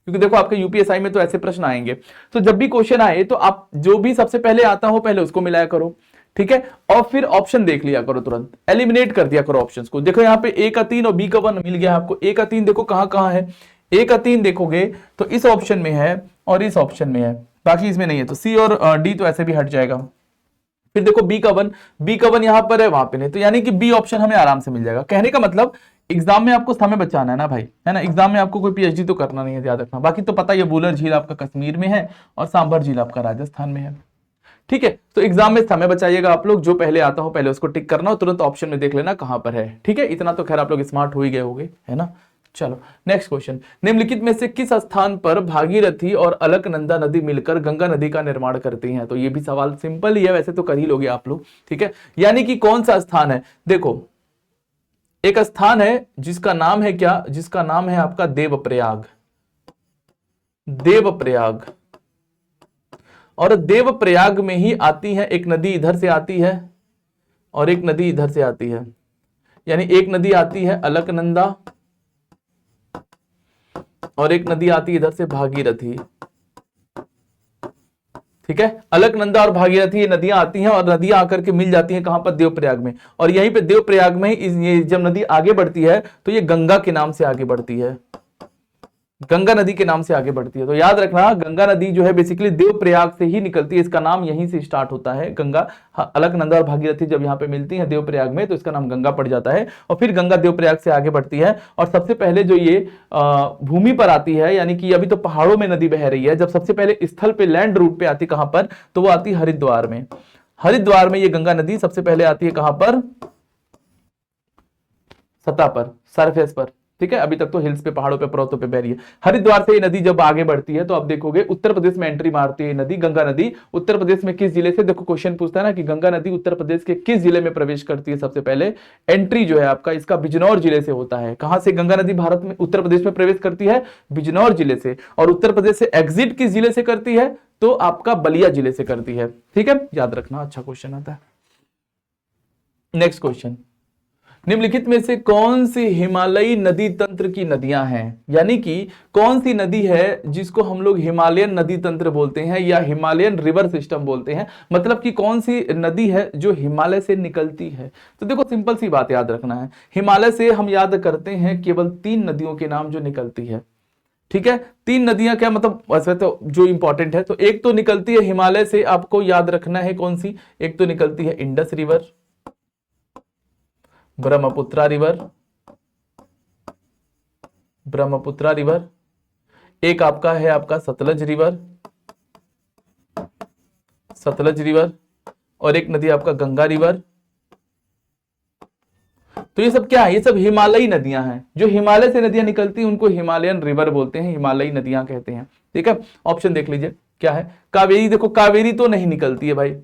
क्योंकि देखो आपके यूपीएसआई में तो ऐसे प्रश्न आएंगे, तो जब भी क्वेश्चन आए तो आप जो भी सबसे पहले आता हो पहले उसको मिलाया करो। ठीक है, और फिर ऑप्शन देख लिया करो, तुरंत एलिमिनेट कर दिया करो ऑप्शंस को। देखो यहाँ पे ए का 3 और बी का 1 मिल गया आपको। ए का 3 देखो कहां कहां है, ए का 3 देखोगे तो इस ऑप्शन में है और इस ऑप्शन में है, बाकी इसमें नहीं है। तो सी और डी तो ऐसे भी हट जाएगा। फिर देखो बी का 1, बी का 1 यहां पर है, वहां पे नहीं, तो यानी कि बी ऑप्शन हमें आराम से मिल जाएगा। कहने का मतलब एग्जाम में आपको समय बचाना है ना भाई, है ना, एग्जाम में आपको कोई पीएचडी तो करना नहीं है, याद रखना। बाकी तो पता है वुलर झील आपका कश्मीर में है और सांभर झील आपका राजस्थान में है। ठीक है, तो एग्जाम में समय बचाइएगा आप लोग, जो पहले आता हो पहले उसको टिक करना और तुरंत ऑप्शन में देख लेना कहां पर है। ठीक है, इतना तो खैर आप लोग स्मार्ट हो ही गए होंगे, है ना। चलो नेक्स्ट क्वेश्चन, निम्नलिखित में से किस स्थान पर भागीरथी और अलकनंदा नदी मिलकर गंगा नदी का निर्माण करती हैं। तो ये भी सवाल सिंपल ही है, वैसे तो कर ही लोगे आप लोग। ठीक है, यानी कि कौन सा स्थान है, देखो एक स्थान है जिसका नाम है क्या, जिसका नाम है आपका देवप्रयाग, देवप्रयाग, और देवप्रयाग में ही आती है एक नदी, इधर से आती है और एक नदी इधर से आती है, यानी एक नदी आती है अलकनंदा और एक नदी आती है इधर से भागीरथी। ठीक है, अलकनंदा और भागीरथी ये नदियां आती हैं और नदियां आकर के मिल जाती हैं कहां पर, देवप्रयाग में। और यहीं पे देवप्रयाग में ये जब नदी आगे बढ़ती है तो ये गंगा के नाम से आगे बढ़ती है, गंगा नदी के नाम से आगे बढ़ती है। तो याद रखना गंगा नदी जो है बेसिकली देवप्रयाग से ही निकलती है, इसका नाम यहीं से स्टार्ट होता है गंगा। अलकनंदा और भागीरथी जब यहाँ पे मिलती हैं देवप्रयाग में तो इसका नाम गंगा पड़ जाता है, और फिर गंगा देवप्रयाग से आगे बढ़ती है। और सबसे पहले जो ये भूमि पर आती है, यानी कि अभी तो पहाड़ों में नदी बह रही है, जब सबसे पहले स्थल पे लैंड रूट पे आती कहां पर, तो वो आती हरिद्वार में। हरिद्वार में ये गंगा नदी सबसे पहले आती है कहां पर, सतह पर, सरफेस पर। ठीक है, अभी तक तो हिल्स पे, पहाड़ों पे, पर्वतों पे बह रही है। हरिद्वार से ये नदी जब आगे बढ़ती है तो आप देखोगे उत्तर प्रदेश में एंट्री मारती है नदी, गंगा नदी। उत्तर प्रदेश में किस जिले से, देखो क्वेश्चन पूछता है ना कि गंगा नदी उत्तर प्रदेश के किस जिले में प्रवेश करती है। सबसे पहले एंट्री जो है आपका इसका बिजनौर जिले से होता है। कहां से गंगा नदी भारत में, उत्तर प्रदेश में प्रवेश करती है, बिजनौर जिले से। और उत्तर प्रदेश से एग्जिट किस जिले से करती है, तो आपका बलिया जिले से करती है। ठीक है, याद रखना, अच्छा क्वेश्चन आता है। नेक्स्ट क्वेश्चन, निम्नलिखित में से कौन सी हिमालयी नदी तंत्र की नदियां हैं, यानी कि कौन सी नदी है जिसको हम लोग हिमालयन नदी तंत्र बोलते हैं या हिमालयन रिवर सिस्टम बोलते हैं, मतलब कि कौन सी नदी है जो हिमालय से निकलती है। तो देखो सिंपल सी बात याद रखना है, हिमालय से हम याद करते हैं केवल 3 नदियों के नाम जो निकलती है, ठीक है। 3 नदियां क्या मतलब वैसे तो जो इंपॉर्टेंट है, तो एक तो निकलती है हिमालय से, आपको याद रखना है कौन सी, एक तो निकलती है Indus river, Brahmaputra river, Brahmaputra river, एक आपका है आपका सतलज रिवर, सतलज रिवर, और एक नदी आपका गंगा रिवर। तो ये सब क्या है, ये सब हिमालयी नदियां हैं, जो हिमालय से नदियां निकलती हैं उनको हिमालयन रिवर बोलते हैं, हिमालयी नदियां कहते हैं, ठीक है। ऑप्शन देख लीजिए क्या है, कावेरी, देखो कावेरी तो नहीं निकलती है भाई,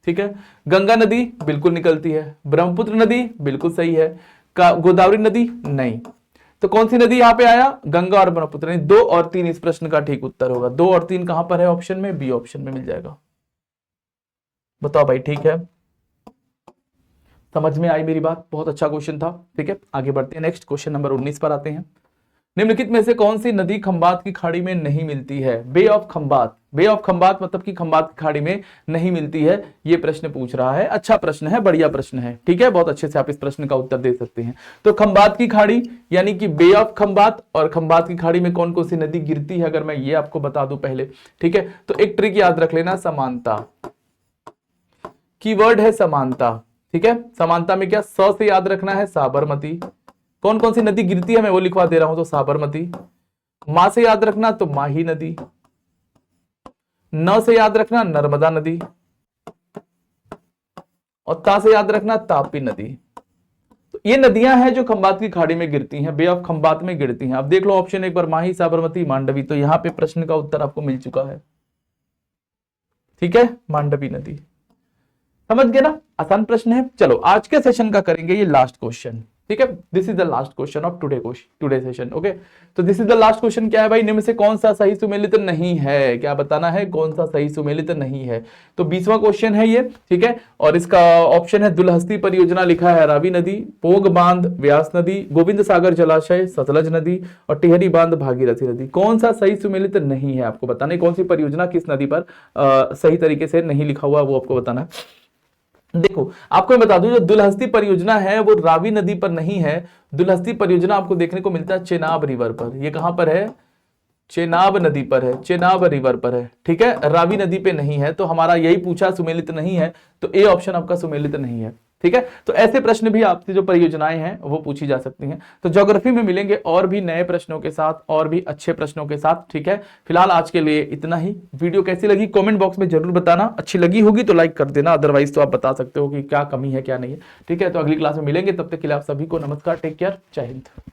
ठीक है। गंगा नदी बिल्कुल निकलती है, ब्रह्मपुत्र नदी बिल्कुल सही है, गोदावरी नदी नहीं। तो कौन सी नदी यहां पे आया, गंगा और ब्रह्मपुत्र, 2 और 3 इस प्रश्न का ठीक उत्तर होगा। 2 और 3 कहां पर है, ऑप्शन में, बी ऑप्शन में मिल जाएगा। बताओ भाई ठीक है, समझ में आई मेरी बात, बहुत अच्छा क्वेश्चन था, ठीक है। आगे बढ़ते हैं, नेक्स्ट क्वेश्चन नंबर 19 पर आते हैं। निम्नलिखित में से कौन सी नदी खंबात की खाड़ी में नहीं मिलती है, bay of Khambhat, bay of Khambhat मतलब कि खंबात की खाड़ी में नहीं मिलती है, ये प्रश्न पूछ रहा है। अच्छा प्रश्न है, बढ़िया प्रश्न है, ठीक है, बहुत अच्छे से आप इस प्रश्न का उत्तर दे सकते हैं। तो खंबात की खाड़ी यानी कि बे ऑफ खंबात, और खंबात की खाड़ी में कौन कौन सी नदी गिरती है अगर मैं ये आपको बता दूं पहले, ठीक है। तो एक ट्रिक याद रख लेना, समानता, कीवर्ड है समानता, ठीक है। समानता में क्या, स से याद रखना है साबरमती, कौन कौन सी नदी गिरती है मैं वो लिखवा दे रहा हूं, तो साबरमती, मां से याद रखना तो माही नदी, न से याद रखना नर्मदा नदी, और ता से याद रखना तापी नदी। तो ये नदियां हैं जो खंबात की खाड़ी में गिरती हैं, बे ऑफ खंबात में गिरती हैं। अब देख लो ऑप्शन एक बार, माही, साबरमती, मांडवी, तो यहां पे प्रश्न का उत्तर आपको मिल चुका है, ठीक है, मांडवी नदी। समझ गए ना, आसान प्रश्न है। चलो आज के सेशन का करेंगे ये लास्ट क्वेश्चन, ठीक है। This is the last question of today session, okay. तो this is the last question, क्या है भाई, निम्न में से कौन सा सही सुमेलित नहीं है, क्या बताना है, कौन सा सही सुमेलित नहीं है। तो 20वां क्वेश्चन है ये, ठीक है। और इसका ऑप्शन है दुलहस्ती परियोजना लिखा है रावी नदी, पोंग बांध व्यास नदी, गोविंद सागर जलाशय सतलज नदी, और टिहरी बांध भागीरथी नदी। कौन सा सही सुमेलित नहीं है आपको बताना है, कौन सी परियोजना किस नदी पर सही तरीके से नहीं लिखा हुआ वो आपको बताना है। देखो आपको मैं बता दूं, जो दुलहस्ती परियोजना है वो रावी नदी पर नहीं है, दुलहस्ती परियोजना आपको देखने को मिलता है चेनाब रिवर पर। ये कहां पर है, चेनाब नदी पर है, चेनाब रिवर पर है, ठीक है, रावी नदी पे नहीं है। तो हमारा यही पूछा सुमेलित नहीं है, तो ए ऑप्शन आपका सुमेलित नहीं है, ठीक है। तो ऐसे प्रश्न भी आपसे जो परियोजनाएं हैं वो पूछी जा सकती हैं। तो ज्योग्राफी में मिलेंगे और भी नए प्रश्नों के साथ, और भी अच्छे प्रश्नों के साथ, ठीक है। फिलहाल आज के लिए इतना ही। वीडियो कैसी लगी कमेंट बॉक्स में जरूर बताना, अच्छी लगी होगी तो लाइक कर देना, अदरवाइज तो आप बता सकते हो कि क्या कमी है क्या नहीं है, ठीक है। तो अगली क्लास में मिलेंगे, तब तक के लिए आप सभी को नमस्कार, टेक केयर, जय हिंद।